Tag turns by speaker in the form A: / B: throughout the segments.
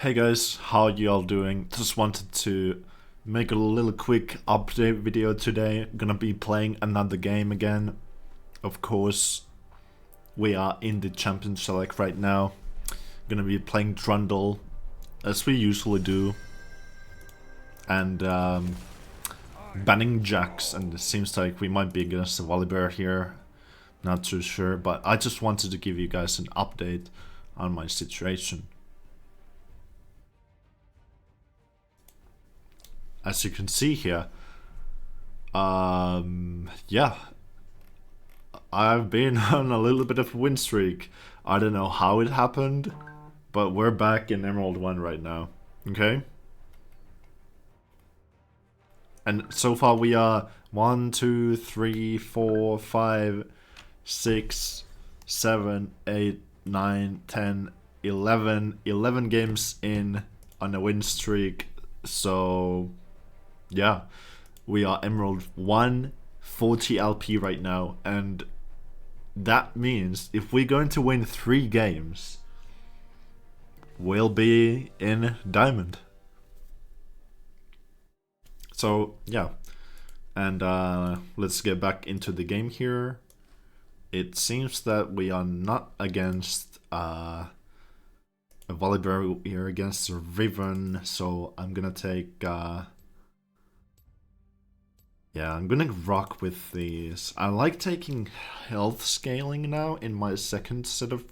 A: Hey guys, how you all doing? Just wanted to make a little quick update video today. Gonna be playing another game again. Of course, we are in the Champion Select right now. Gonna be playing Trundle, as we usually do. And banning Jax, and it seems like we might be against the Volibear here. Not too sure, but I just wanted to give you guys an update on my situation. As you can see here, yeah, I've been on a little bit of a win streak. I don't know how it happened, but we're back in Emerald 1 right now, okay? And so far we are 1, 2, 3, 4, 5, 6, 7, 8, 9, 10, 11 games in on a win streak, so yeah, we are Emerald 1, 40 LP right now, and that means if we're going to win 3 games, we'll be in Diamond. So yeah, and let's get back into the game here. It seems that we are not against a Volibear, we are against a Riven, so I'm gonna take yeah, I'm gonna rock with these. I like taking health scaling now in my second set of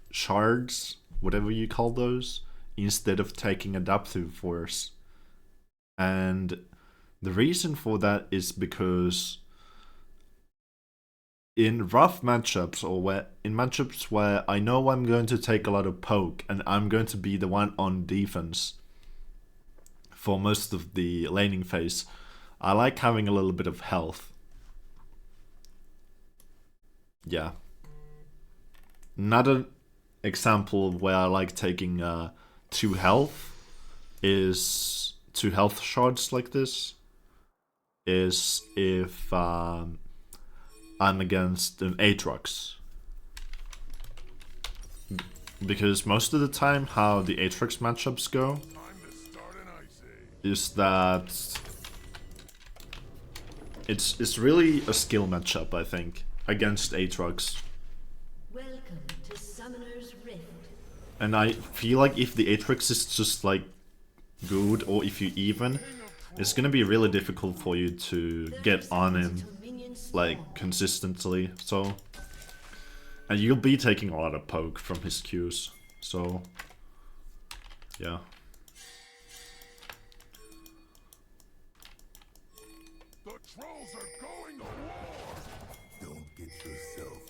A: shards, whatever you call those, instead of taking adaptive force. And the reason for that is because in rough matchups, or in matchups where I know I'm going to take a lot of poke and I'm going to be the one on defense for most of the laning phase, I like having a little bit of health. Yeah. Another example of where I like taking 2 health is 2 health shards like this, is if I'm against an Aatrox. Because most of the time how the Aatrox matchups go is that it's really a skill matchup, I think, against Aatrox.
B: Welcome to Summoner's Rift.
A: And I feel like if the Aatrox is just like good, or if you even, it's gonna be really difficult for you to get on him like consistently. So, and you'll be taking a lot of poke from his Qs. So, yeah.
C: The trolls are going to war! Don't get yourself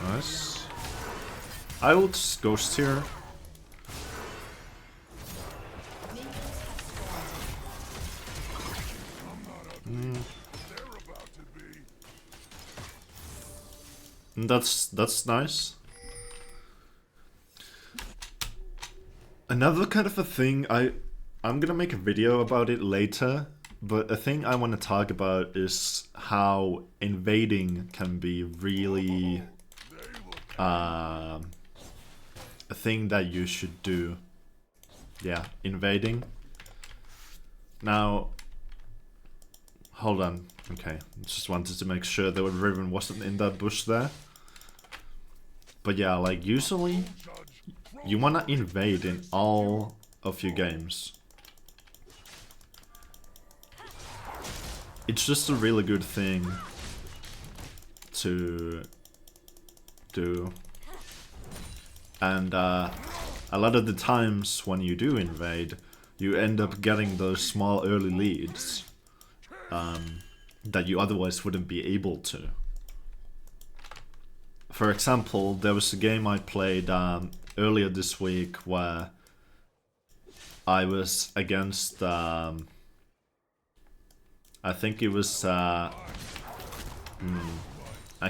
C: killed.
A: Nice. I will just ghost here. That's nice. Another kind of a thing, I'm gonna make a video about it later, but a thing I want to talk about is how invading can be really a thing that you should do. Yeah, invading. Now, hold on. Okay, just wanted to make sure that Riven wasn't in that bush there. But yeah, like usually you wanna invade in all of your games. It's just a really good thing to do. And a lot of the times when you do invade, you end up getting those small early leads that you otherwise wouldn't be able to. For example, there was a game I played earlier this week where I was against, I think it was, I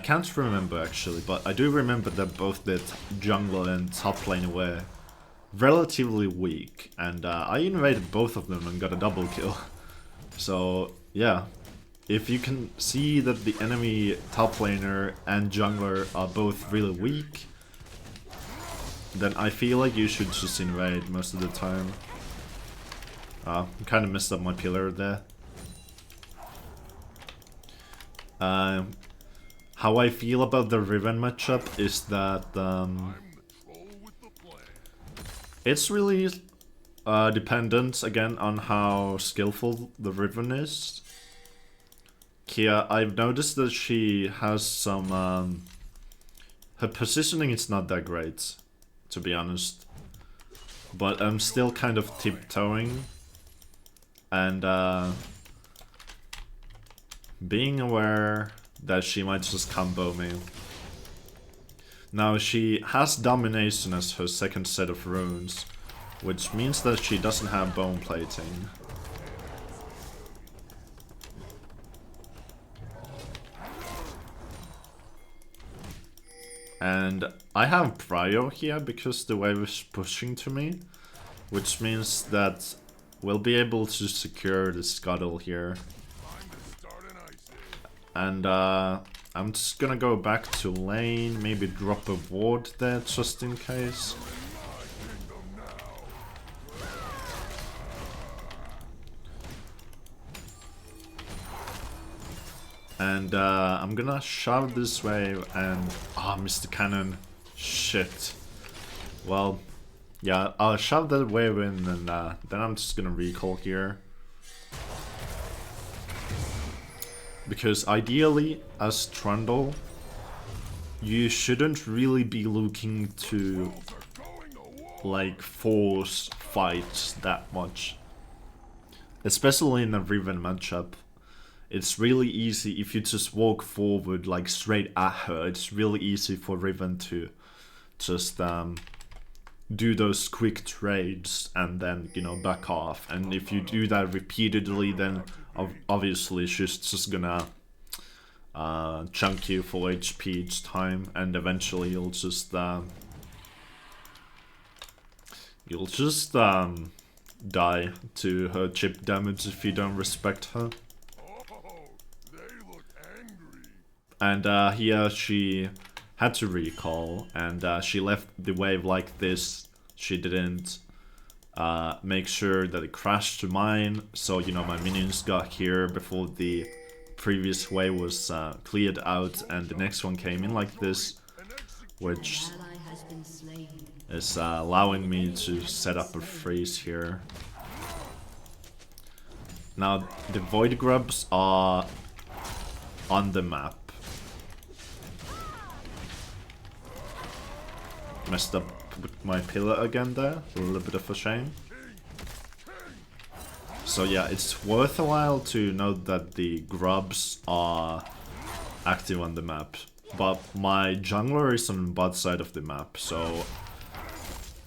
A: can't remember actually, but I do remember that both the jungler and top lane were relatively weak, and I invaded both of them and got a double kill. So yeah, if you can see that the enemy top laner and jungler are both really weak, then I feel like you should just invade most of the time. Kind of messed up my pillar there. How I feel about the Riven matchup is that it's really dependent again on how skillful the Riven is. Kia, I've noticed that she has some her positioning is not that great, to be honest. But I'm still kind of tiptoeing and being aware that she might just combo me. Now she has domination as her second set of runes, which means that she doesn't have bone plating. And I have prio here because the wave is pushing to me, which means that we'll be able to secure the scuttle here. And I'm just gonna go back to lane, maybe drop a ward there just in case. And I'm gonna shove this wave and... Ah, Mr. Cannon. Shit. Well, yeah, I'll shove that wave in and then I'm just gonna recall here. Because ideally, as Trundle, you shouldn't really be looking to like force fights that much. Especially in a Riven matchup. It's really easy if you just walk forward like straight at her. It's really easy for Riven to just do those quick trades and then, you know, back off. And if you do that repeatedly, then obviously she's just gonna chunk you full HP each time, and eventually you'll just die to her chip damage if you don't respect her. And here she had to recall, and she left the wave like this. She didn't make sure that it crashed to mine, so you know my minions got here before the previous wave was cleared out, and the next one came in like this, which is allowing me to set up a freeze here. Now the void grubs are on the map. Messed up with my pillar again there, a little bit of a shame. So yeah, it's worth a while to note that the grubs are active on the map, but my jungler is on the bot side of the map, so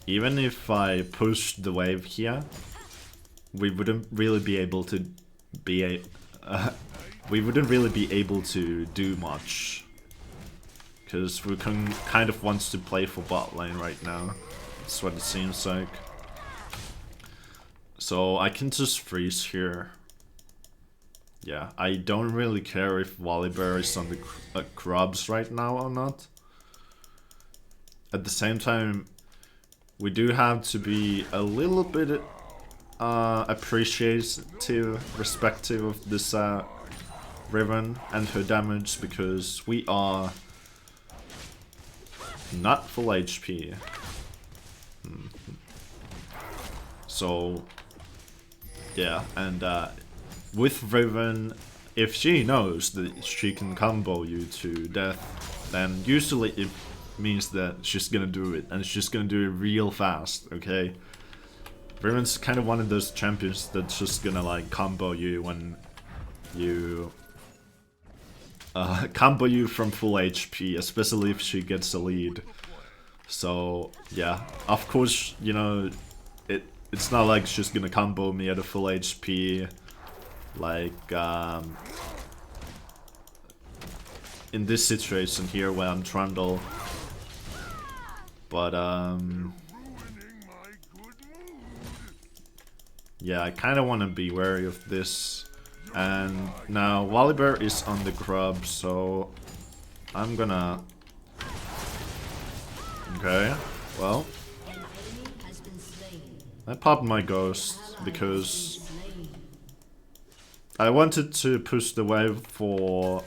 A: even if I push the wave here, we wouldn't really be able to do much. Because we kind of wants to play for bot lane right now. That's what it seems like. So I can just freeze here. Yeah, I don't really care if Volibear is on the grubs right now or not. At the same time, we do have to be a little bit appreciative, respective of this Riven and her damage, because we are not full HP. So yeah, and with Riven, if she knows that she can combo you to death, then usually it means that she's gonna do it, and she's gonna do it real fast, okay? Riven's kind of one of those champions that's just gonna like combo you when you combo you from full HP, especially if she gets a lead. So yeah, of course, you know, it's not like she's gonna combo me at a full HP, like in this situation here where I'm Trundle. But yeah, I kind of want to be wary of this. And now Volibear is on the grub, so I'm gonna... Okay, well, I popped my ghost because I wanted to push the wave for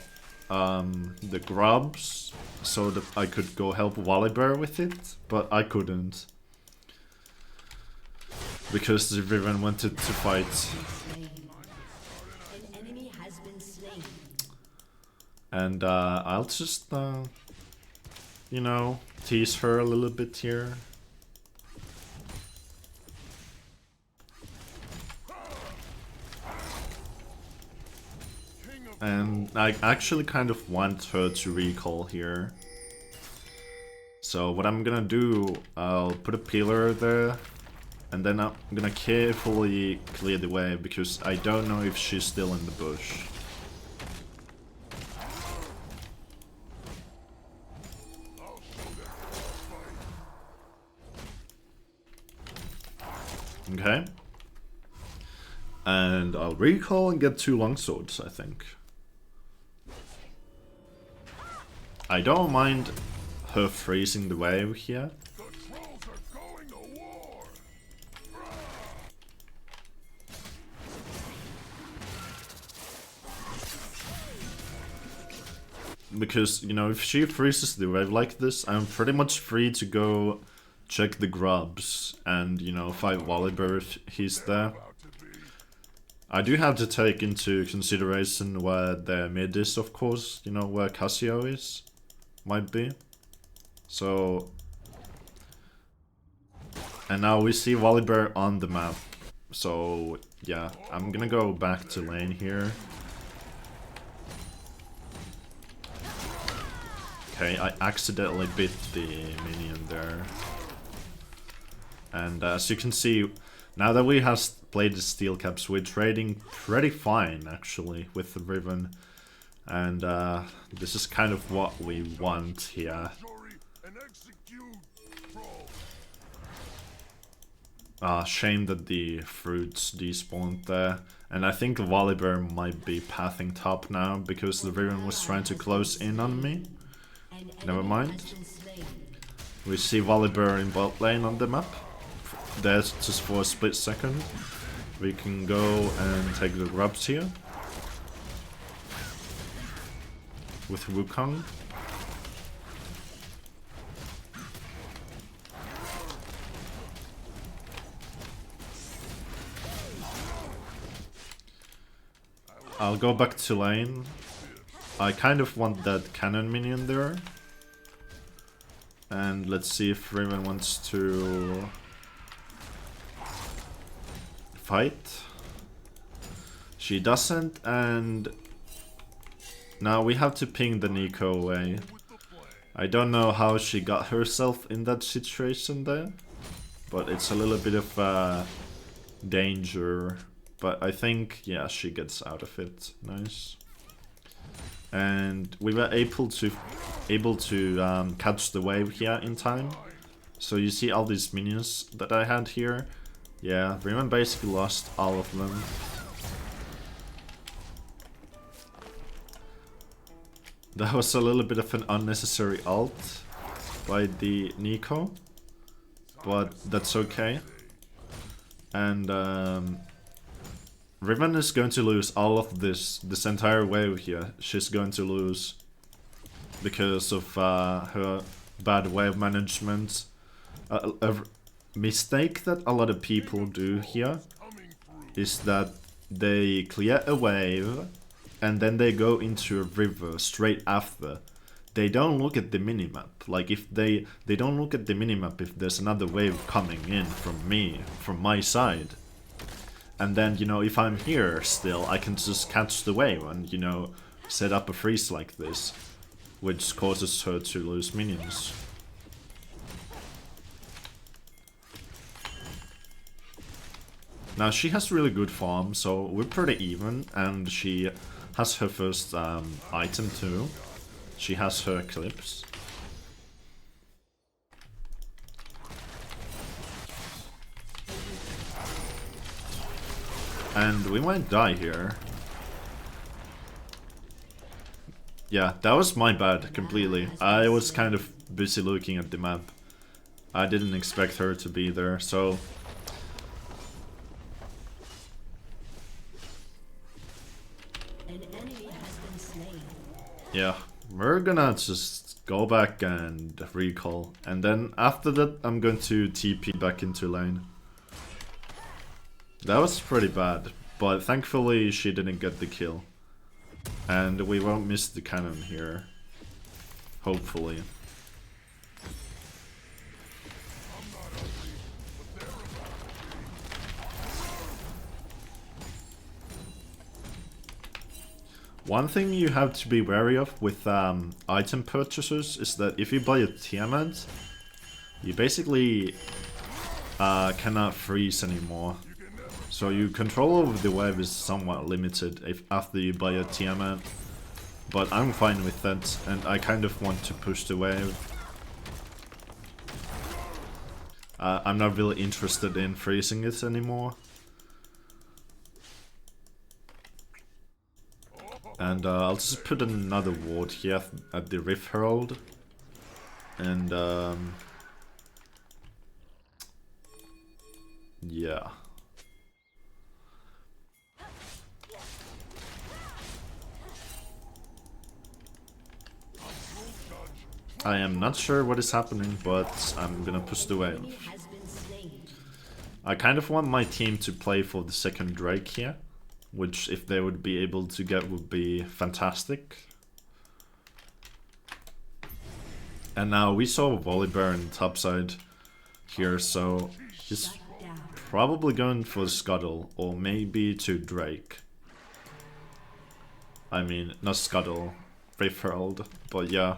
A: the grubs so that I could go help Volibear with it, but I couldn't. Because the Riven wanted to fight. And I'll just, you know, tease her a little bit here. And I actually kind of want her to recall here. So what I'm gonna do, I'll put a pillar there. And then I'm gonna carefully clear the way, because I don't know if she's still in the bush. Okay. And I'll recall and get 2 longswords, I think. I don't mind her freezing the wave here. Because, you know, if she freezes the wave like this, I'm pretty much free to go check the grubs and, you know, fight Volibear if he's there. I do have to take into consideration where the mid is, of course, you know, where Cassio is, might be. So... And now we see Volibear on the map. So, yeah, I'm gonna go back to lane here. Okay, I accidentally bit the minion there. And as you can see, now that we have played the steel caps, we're trading pretty fine actually with the Riven. And this is kind of what we want here. Shame that the fruits despawned there. And I think Volibear might be pathing top now because the Riven was trying to close in on me. Never mind. We see Volibear in bot lane on the map. There's just for a split second. We can go and take the grubs here. With Wukong. I'll go back to lane. I kind of want that cannon minion there. And let's see if Riven wants to fight. She doesn't, and now we have to ping the Nico away. I don't know how she got herself in that situation there, but it's a little bit of danger. But I think, yeah, she gets out of it. Nice. And we were able to catch the wave here in time. So you see all these minions that I had here. Yeah, Riven basically lost all of them. That was a little bit of an unnecessary ult by the Nico, but that's okay. And Riven is going to lose all of this entire wave here. She's going to lose because of her bad wave management. A mistake that a lot of people do here is that they clear a wave and then they go into a river straight after. They don't look at the minimap. Like if they don't look at the minimap if there's another wave coming in from my side. And then, you know, if I'm here still, I can just catch the wave and, you know, set up a freeze like this, which causes her to lose minions. Now, she has really good farm, so we're pretty even, and she has her first item too. She has her Eclipse. And we might die here. Yeah, that was my bad completely. I was kind of busy looking at the map. I didn't expect her to be there, so...
B: An enemy has been slain.
A: Yeah, we're gonna just go back and recall. And then after that, I'm going to TP back into lane. That was pretty bad, but thankfully she didn't get the kill. And we won't miss the cannon here. Hopefully. One thing you have to be wary of with item purchases is that if you buy a Tiamat, you basically cannot freeze anymore. So your control over the wave is somewhat limited after you buy a Tiamat. But I'm fine with that, and I kind of want to push the wave. I'm not really interested in freezing it anymore. And I'll just put another ward here at the Rift Herald. And yeah. I am not sure what is happening, but I'm gonna push the wave. I kind of want my team to play for the second Drake here, which if they would be able to get would be fantastic. And now we saw Volibear in topside here, so he's probably going for Scuttle or maybe to Drake. I mean, not Scuttle, Rift Herald, but yeah.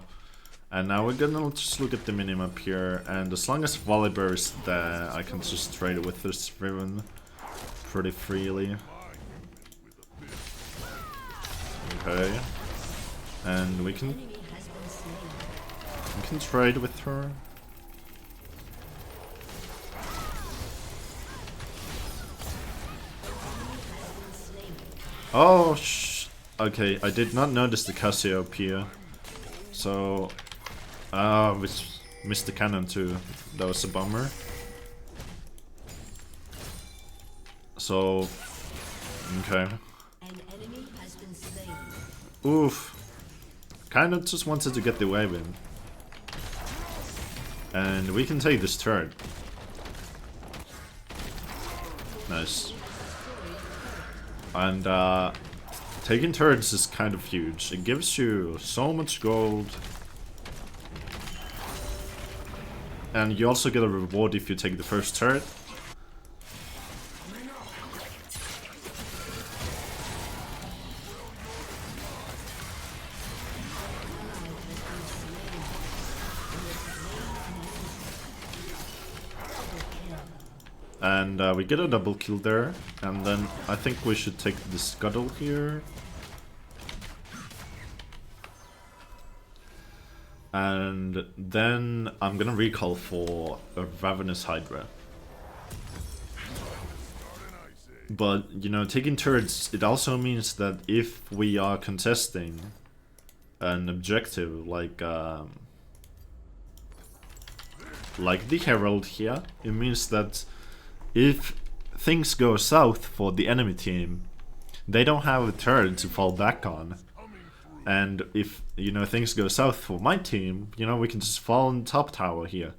A: And now we're gonna just look at the minimap here, and as long as Volibear is there, I can just trade it with this Riven pretty freely. Okay. And we can trade with her. Oh, okay, I did not notice the Cassiopeia. So, we missed the cannon too. That was a bummer. So, okay. Oof. Kinda just wanted to get the wave in. And we can take this turret. Nice. And taking turrets is kind of huge. It gives you so much gold. And you also get a reward if you take the first turret. And we get a double kill there, and then I think we should take the Scuttle here. And then I'm gonna recall for a Ravenous Hydra. But, you know, taking turrets, it also means that if we are contesting an objective like the Herald here, it means that if things go south for the enemy team, they don't have a turret to fall back on. And if, you know, things go south for my team, you know, we can just fall on top tower here.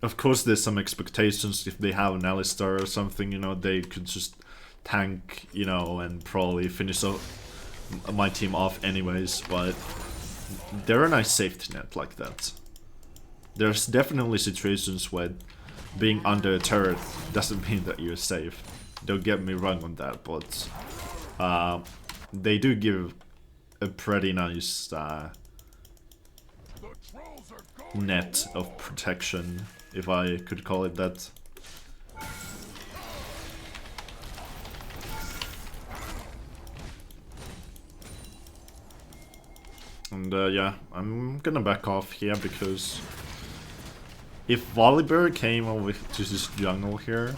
A: Of course, there's some expectations. If they have an Alistar or something, you know, they could just tank, you know, and probably finish my team off anyways, but they're a nice safety net like that. There's definitely situations where being under a turret doesn't mean that you're safe. Don't get me wrong on that, but they do give a pretty nice net of protection, if I could call it that. And yeah, I'm gonna back off here because if Volibear came over to this jungle here,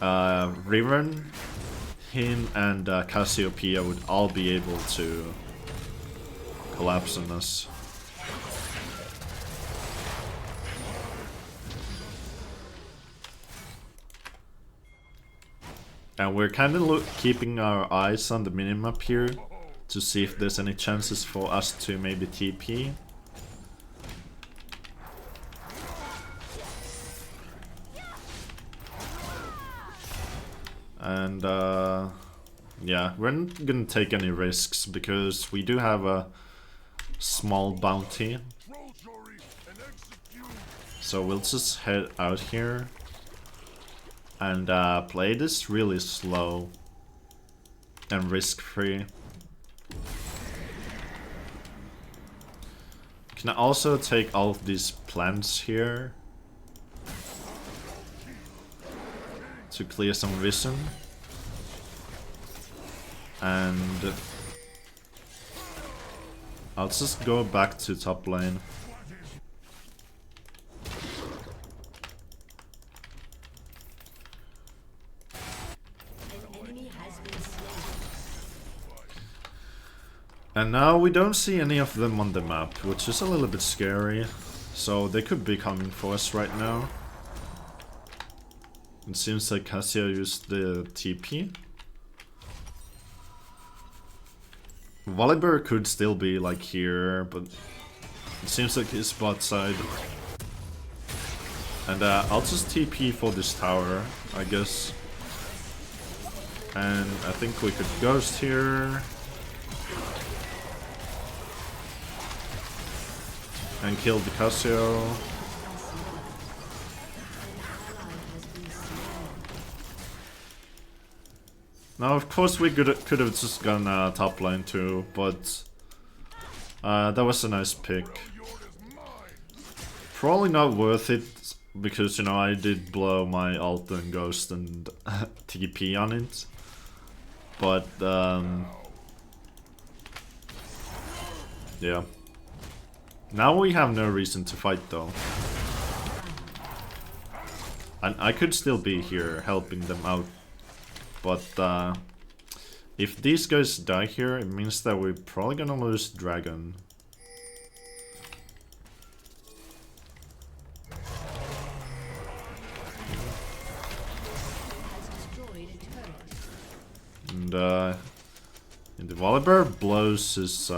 A: Riven, him and Cassiopeia would all be able to collapse on us. And we're kind of keeping our eyes on the minimap here to see if there's any chances for us to maybe TP. And yeah, we're not gonna take any risks because we do have a small bounty. So we'll just head out here and play this really slow and risk-free. Can I also take all of these plants here to clear some vision? And I'll just go back to top lane. And now we don't see any of them on the map, which is a little bit scary. So they could be coming for us right now. It seems like Cassio used the TP. Volibear could still be like here, but it seems like he's bot side. And I'll just TP for this tower, I guess. And I think we could ghost here. And kill the Cassio. Now, of course, we could have just gone top lane too, but that was a nice pick. Probably not worth it because, you know, I did blow my ult and ghost and TP on it. But yeah. Now we have no reason to fight though. And I could still be here helping them out. But if these guys die here, it means that we're probably gonna lose Dragon. And the Volibear blows his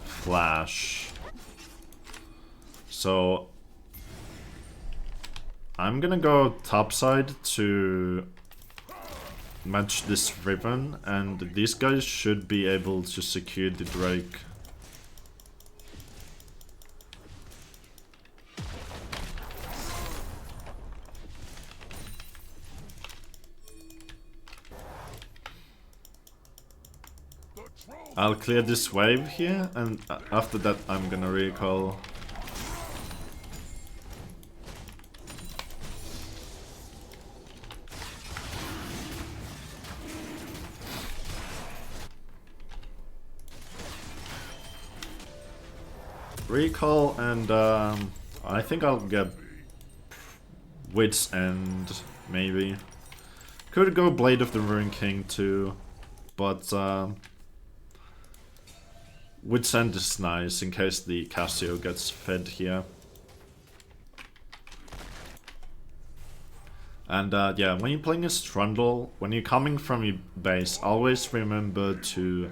A: flash. So I'm gonna go topside to match this Riven, and these guys should be able to secure the Drake. I'll clear this wave here, and after that I'm gonna recall. Recall, and I think I'll get Wit's End, maybe. Could go Blade of the Ruin King too, but Wit's End is nice in case the Cassio gets fed here. And yeah, when you're playing as Trundle, when you're coming from your base, always remember to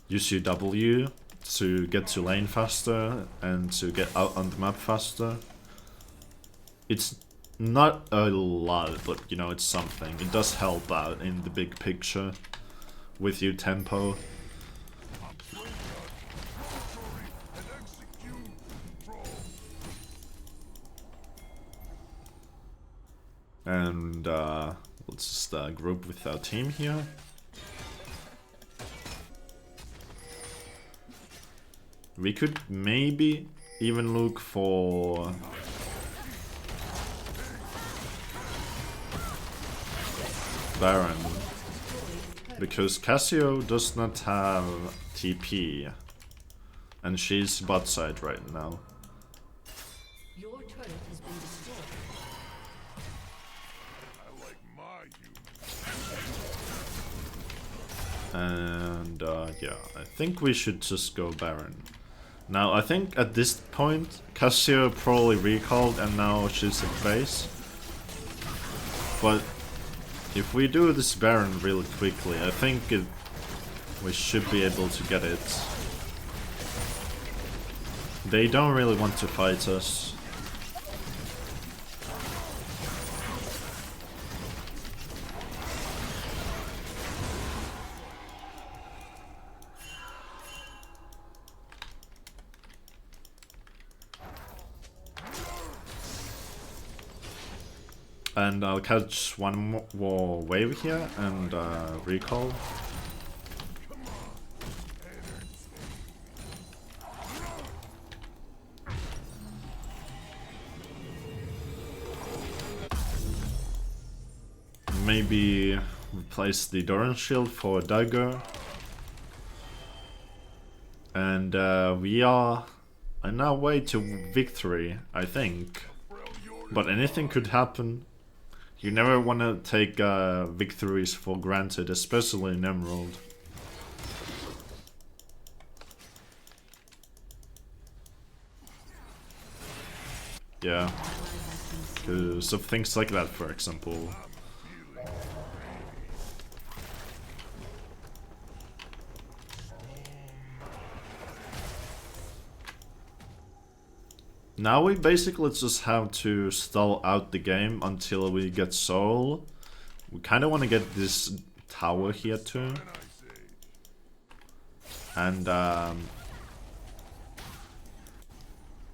A: use your W to get to lane faster and to get out on the map faster. It's not a lot, but you know, it's something. It does help out in the big picture with your tempo. And let's just group with our team here. We could maybe even look for Baron, because Cassio does not have TP, and she's bot side right now.
B: Your turret has been destroyed.
C: I like my humans.
A: And And yeah, I think we should just go Baron. Now, I think at this point, Cassio probably recalled and now she's in base. But if we do this Baron really quickly, I think we should be able to get it. They don't really want to fight us. And I'll catch one more wave here and recall. Maybe replace the Doran shield for a dagger. And we are on our way to victory, I think. But anything could happen. You never want to take victories for granted, especially in Emerald. Yeah, because of things like that, for example. Now we basically just have to stall out the game until we get soul. We kind of want to get this tower here too. And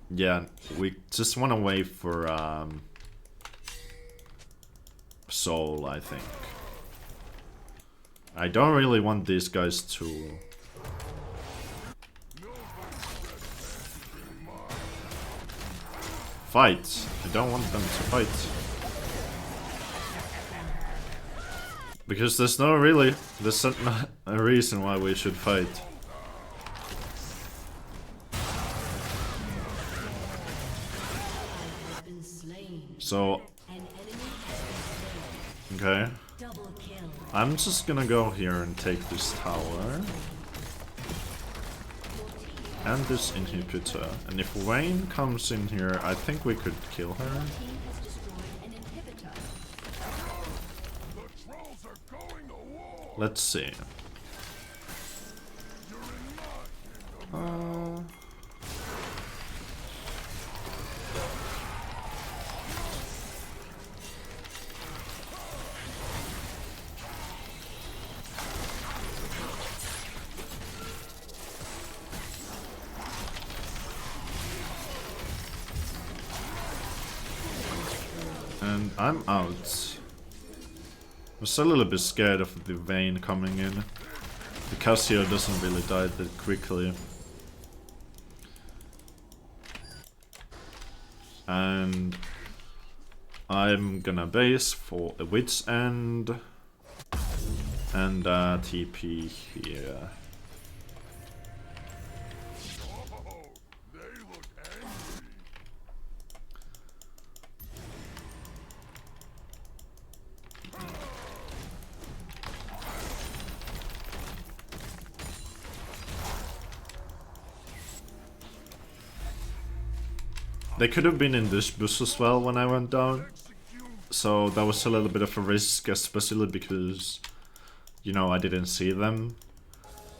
A: yeah, we just want to wait for soul, I think. I don't really want these guys to... fight. I don't want them to fight. Because there's no a reason why we should fight. So, okay. I'm just gonna go here and take this tower. And this inhibitor. And if Wayne comes in here, I think we could kill her. Let's see. And I'm out. I was a little bit scared of the Vayne coming in. The Cassio doesn't really die that quickly. And I'm gonna base for a Wit's End. And TP here. They could have been in this bush as well when I went down. So that was a little bit of a risk, especially because, you know, I didn't see them.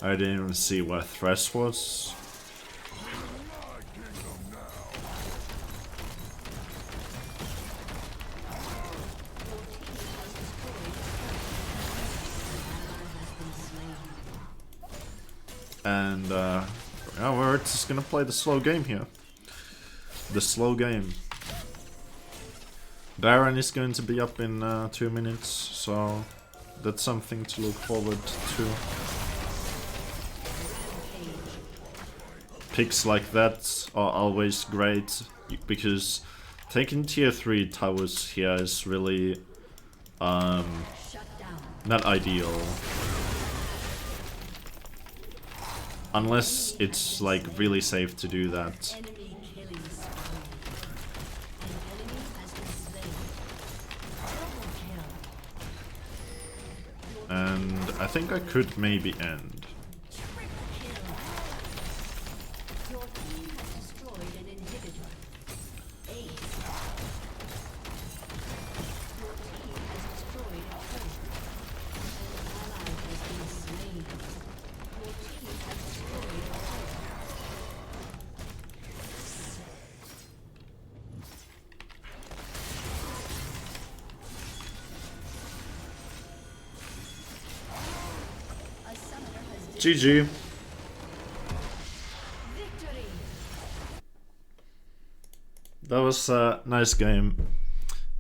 A: I didn't even see where Thresh was. And yeah, we're just gonna play the slow game here. The slow game. Baron is going to be up in 2 minutes, so that's something to look forward to. Picks like that are always great, because taking tier 3 towers here is really not ideal. Unless it's like really safe to do that. And I think I could maybe end. GG.
B: Victory.
A: That was a nice game.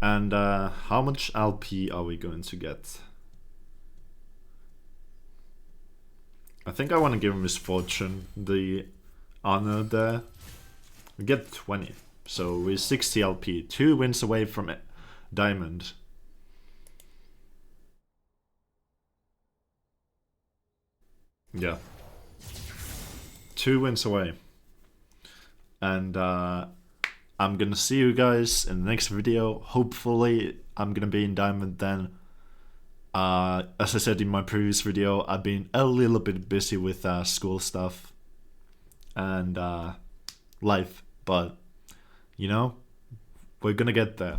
A: And how much LP are we going to get? I think I want to give Misfortune the honor there. We get 20. So we're 60 LP. 2 wins away from it. Diamond. Yeah. 2 wins away. And I'm gonna see you guys in the next video. Hopefully I'm gonna be in Diamond then. As I said in my previous video, I've been a little bit busy with school stuff and life, but you know, we're gonna get there.